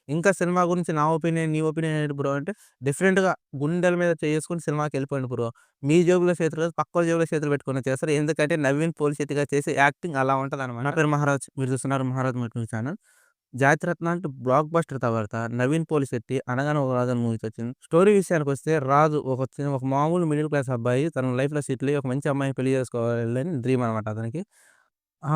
ఇంకా సినిమా గురించి నా ఒపీనియన్, నీ ఒపీనియన్ ఏంటి బ్రో అంటే డిఫరెంట్‌గా గుండెల మీద చేసుకొని సినిమాకెళ్ళిపోయిండు బ్రో. మీ జేబులో చేతులు కాదు పక్కోళ్ళ జేబులో చేతులు పెట్టుకొని చేస్తారు. ఎందుకంటే 'నవీన్ పోలిశెట్టి' గారు చేసే యాక్టింగ్ అలా ఉంటదనమాట. నా పేరు మహారాజ్. మీరు చూస్తున్నారు 'మహారాజ్ యూట్యూబ్ ఛానల్'. 'జాతిరత్న' అంటే బ్లాక్ బస్టర్ తర్వాత 'నవీన్ పోలిశెట్టి' 'అనగాన ఒక రాజు' అని మూవీస్ వచ్చింది. స్టోరీ విషయానికొస్తే రాజు ఒక మామూలు మిడిల్ క్లాస్ అబ్బాయి తన లైఫ్‌లో సెటిల్ అయ్యి ఒక మంచి అమ్మాయిని పెళ్లి చేసుకోవాలని డ్రీమ్ అనమాట అతనికి. ఆ!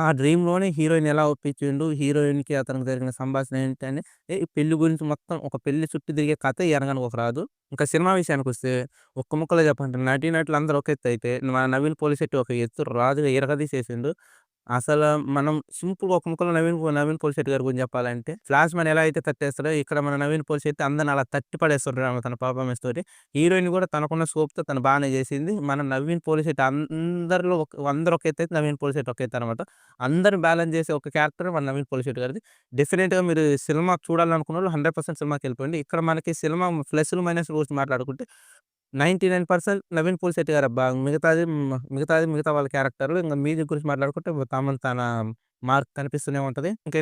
ఆ డ్రీమ్‌లోనే హీరోయిన్ ఎలా ఒప్పించిండు, హీరోయిన్‌కి అతనికి జరిగిన సంభాషణ ఏంటని ఈ పెళ్లి గురించి మొత్తం ఒక పెళ్లి చుట్టూ తిరిగే కథ ఈ 'అనగనగా ఒక రాజు'. ఇంకా సినిమా విషయానికొస్తే ఒక్క ముక్కలో చెప్పాలంటే నటీనటులందరూ ఒక ఎత్తయితే మన 'నవీన్ పోలిశెట్టి' ఒక ఎత్తు రాజుగా ఇరగదీసేసిండు. అసల మనం సింపుల్‌గా ఒక ముక్కలో 'నవీన్ పోలిశెట్టి' గారి గురించి చెప్పాలంటే, 'ఫ్లాష్ మ్యాన్' ఎలా అయితే తట్టేస్తాడో, ఇక్కడ మన 'నవీన్ పోలిశెట్టి' అందరిని అలా తట్టి పడేస్తుంటాడు తన పెర్ఫార్మెన్స్ తోటి. హీరోయిన్ కూడా తనకున్న స్కోప్‌తో తను బానే చేసింది. మన 'నవీన్ పోలిశెట్టి' అందరూ ఒక ఎత్తైతే 'నవీన్ పోలిశెట్టి' ఒక ఎత్తనమాట. అందరిని బ్యాలెన్స్ చేసే ఒక క్యారెక్టర్ మన 'నవీన్ పోలిశెట్టి' గారిది. డెఫినిట్‌గా మీరు సినిమా చూడాలనుకున్నోళ్ళు 100% సినిమాకెళ్ళిపోండి. ఇక్కడ మనకి సినిమా ప్లస్‌లు, మైనస్‌లు గురించి మాట్లాడుకుంటే 99% 'నవీన్ పోలిశెట్టి' గారబ్బా! మిగతా వాళ్ళ క్యారెక్టర్‌లు ఇంక మ్యూజిక్ గురించి మాట్లాడుకుంటే తన మార్క్ కనిపిస్తూనే ఉంటది. ఇంకా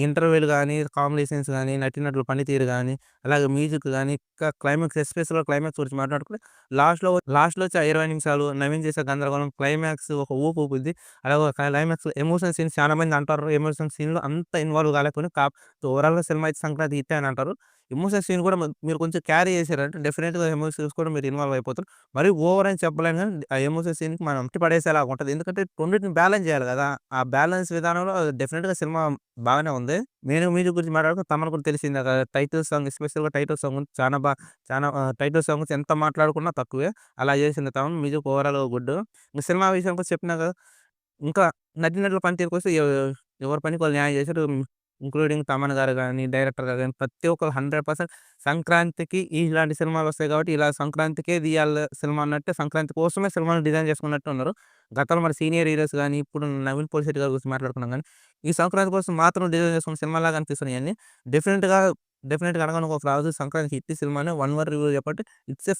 ఇంటర్వెల్ గాని, కామెడీ సీన్స్ గాని, నటీనటుల పనితీరు గాని, అలాగే మ్యూజిక్ గాని, ఇంకా క్లైమాక్స్ ఎస్పెషల్‌గా క్లైమాక్స్ గురించి మాట్లాడుకుంటే లాస్ట్‌లో వచ్చే ఆ 20 నిమిషాలు నవీన్ చేసే గందరగోళం క్లైమాక్స్ ఒక ఊపు ఊపుద్ది. అలాగే ఒక క్లైమాక్స్‌లో ఎమోషన్ సీన్స్ చాలా మంది అంటారు. ఎమోషన్ సీన్‌లో అంత ఇన్వాల్వ్ కాలేకపోయినా ఓవరాల్‌గా సినిమా అయితే సంక్రాంతి హిట్టే అని అంటారు. ఎమోషన్ సీన్ కూడా మీరు కొంచెం క్యారీ చేసారంటే డెఫినిట్‌గా ఎమోషన్స్ కూడా మీరు ఇన్వాల్వ్ అయిపోతారు. మరి ఓవర్ అని చెప్పలేను గానీ, ఆ ఎమోషన్ సీన్‌కి మనం కొట్టి పడేసేలాగా ఉంటది. ఎందుకంటే రెండిటిని బ్యాలెన్స్ చేయాలి గదా! ఆ బ్యాలెన్స్ విధానంలో డెఫినిట్‌గా సినిమా బాగానే ఉంది. నేను మ్యూజిక్ గురించి మాట్లాడుకుంటే తమన్ కూడా తెలిసిందే కదా! టైటిల్ సాంగ్ ఎస్పెషల్‌గా టైటిల్ సాంగ్ టైటిల్ సాంగ్ గురించి ఎంత మాట్లాడుకున్నా తక్కువే. అలా చేసింది తమన్. మ్యూజిక్ ఓవరాల్‌గా గుడ్. సినిమా విషయానికొస్తే చెప్పినా కదా! ఇంకా నటీనటుల పనితీరుకొస్తే ఎవరి పనికి వాళ్ళు న్యాయం చేశారు. ఇంక్లూడింగ్ తమన్ గారు గాని, డైరెక్టర్ గారు గాని ప్రతి ఒక్కరు 100% సంక్రాంతికి ఇలాంటి సినిమాలొస్తాయి కాబట్టి ఇలా సంక్రాంతికే తీయాలి సినిమా అన్నట్టే సంక్రాంతి కోసమే సినిమాని డిజైన్ చేసుకున్నట్టు ఉన్నారు. గతంలో మన సీనియర్ హీరోస్ గాని, ఇప్పుడు 'నవీన్ పోలిశెట్టి' గారి గురించి మాట్లాడుకున్నాం గాని, ఈ సంక్రాంతి కోసం మాత్రం డిజైన్ చేసుకున్న సినిమాలాగా అనిపిస్తున్నాయి ఇయన్నీ. డెఫినిట్‌గా డెఫినిట్‌గా 'అనగనగా ఒక రాజు' సంక్రాంతికి హిట్ సినిమానే. వన్ వర్డ్ రివ్యూ చెప్పంటే it's a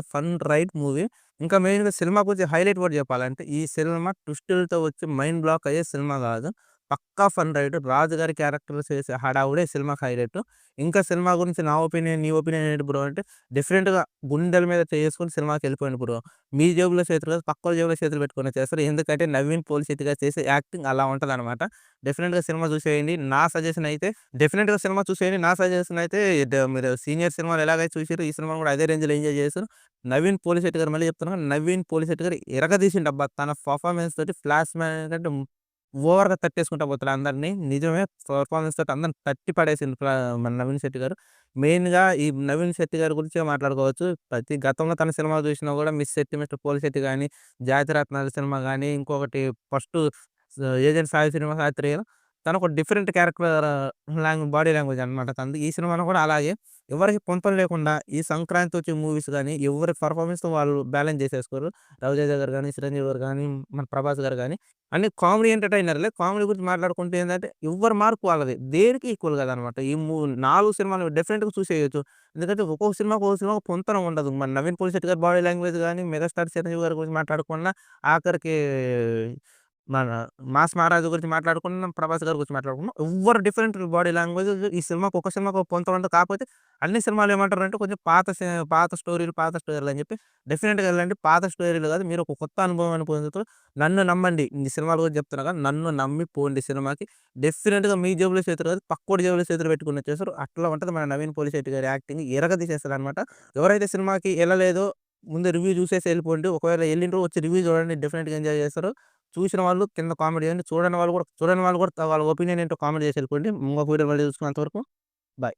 fun ride movie. ఇంకా మెయిన్‌గా సినిమా గురించి హైలైట్ వర్డ్ చెప్పాలంటే, ఈ సినిమా ట్విస్టులతో వచ్చి మైండ్ బ్లాక్ అయ్యే సినిమా గాదు. పక్కా ఫన్ రైడ్. 'రాజు' గారి క్యారెక్టర్ చేసే హడావుడే సినిమాకి హైలైట్. ఇంకా సినిమా గురించి నా ఒపీనియన్, నీ ఒపీనియన్ ఏంటి బ్రో అంటే, డెఫినిట్‌గా గుండెల మీద చేసుకొని సినిమాకెళ్ళిపోయిండు బ్రో. మీ జేబులో చేతులు కాదు, పక్కోళ్ళ జేబులో చేతులు పెట్టుకొని చేస్తారు. ఎందుకంటే 'నవీన్ పోలిశెట్టి' గారు చేసే యాక్టింగ్ అలా ఉంటదనమాట. డెఫినిట్‌గా సినిమా చూసేయండి. నా సజెషన్ అయితే డెఫినిట్‌గా సినిమా చూసేయండి. నా సజెషన్ అయితే మీరు సీనియర్ సినిమాలు ఎలాగైతే చూసిర్రో, ఈ సినిమాను కూడా అదే రేంజ్‌లో ఎంజాయ్ చేస్తారు. 'నవీన్ పోలిశెట్టి' గారు మళ్ళీ చెప్తున్నా 'నవీన్ పోలిశెట్టి' గారు ఇరగదీసిండబ్బా! తన పెర్ఫార్మన్స్ తోటి 'ఫ్లాష్ మ్యాన్' కంటే ఓవర్‌గా తట్టేసుకుంటా పోతాడు అందరిని. నిజమే పెర్ఫార్మన్స్ తోటి అందరిని తట్టి పడేసిండు మన 'నవీన్ శెట్టి' గారు. మెయిన్‌గా ఈ 'నవీన్ శెట్టి' గారి గురించే మాట్లాడుకోవచ్చు. గతంలో తన సినిమాలు చూసినా కూడా 'మిస్ శెట్టి మిస్టర్ పోలిశెట్టి' గాని, 'జాతిరత్నాలు' సినిమా గాని, ఇంకొకటి ఫస్టు 'ఏజెంట్ సాయి శ్రీనివాస్ ఆత్రేయ' తనొక డిఫరెంట్ క్యారెక్టర్ బాడీ లాంగ్వేజ్ అనమాట తనది. ఈ సినిమాలో కూడా అలాగే ఎవరికీ పొంతన లేకుండా ఈ సంక్రాంతి వచ్చే మూవీస్ గాని, ఎవరి పెర్ఫార్మన్స్‌తో వాళ్ళు బ్యాలెన్స్ చేసేసుకోరు. 'రవితేజ' గారు గాని, 'చిరంజీవి' గారు గాని, మన 'ప్రభాస్' గారు గాని అన్ని కామెడీ ఎంటర్‌టైనర్‌లే. కామెడీ గురించి మాట్లాడుకుంటే ఏందంటే ఎవ్వరి మార్క్ వాళ్ళది. దేనికి ఈక్వల్ కాదనమాట. ఈ 4 సినిమాలు డెఫినిట్‌గా చూసేయొచ్చు. ఎందుకంటే ఒక్కొక్క సినిమాకి పొంతన ఉండదు. మన 'నవీన్ పోలిశెట్టి' గారి బాడీ లాంగ్వేజ్ గాని, మెగాస్టార్ 'చిరంజీవి' గారి గురించి మాట్లాడుకున్నా, ఆఖరికి మన 'మాస్ మహారాజు' గురించి మాట్లాడుకున్నాం, 'ప్రభాస్' గారి గురించి మాట్లాడుకున్నాం. ఎవ్వరు డిఫరెంట్ బాడీ లాంగ్వేజ్ ఈ సినిమాకి ఒక సినిమాకి ఒక పొంతన ఉంటది. కాకపోతే అన్ని సినిమాలు ఏమంటారంటే కొంచెం పాత స్టోరీలు అని చెప్పి డెఫినిట్‌గా ఎళ్ళండి. పాత స్టోరీలు కాదు. మీరు ఒక కొత్త అనుభవాన్ని పొందుతారు. నన్ను నమ్మండి. ఈ సినిమాల గురించి చెప్తున్నా కదా! నన్ను నమ్మి పోండి సినిమాకి. డెఫినిట్‌గా మీ జేబులో చేతులు కాదు, పక్కోడి జేబులో చేతులు పెట్టుకొని వచ్చేస్తారు. అట్లా ఉంటది మన 'నవీన్ పోలిశెట్టి' గారి యాక్టింగ్. ఇరగదీసేస్తాడనమాట. ఎవరైతే సినిమాకి ఎళ్ళలేదో ముందు రివ్యూ చూసేసి ఎళ్ళిపోండి. ఒకవేళ ఎళ్ళిండ్రో వచ్చి రివ్యూ చూడండి. డెఫినిట్‌గా ఎంజాయ్ చేస్తారు. చూసిన వాళ్ళు కింద కామెంట్ చేయండి. చూడని వాళ్ళు కూడా వాళ్ళ ఒపీనియన్ ఏంటో కామెంట్ చేసి ఎళ్ళిపోండి. ఇంకొక వీడియోలో మళ్ళీ చూసుకున్నంత వరకు బాయ్.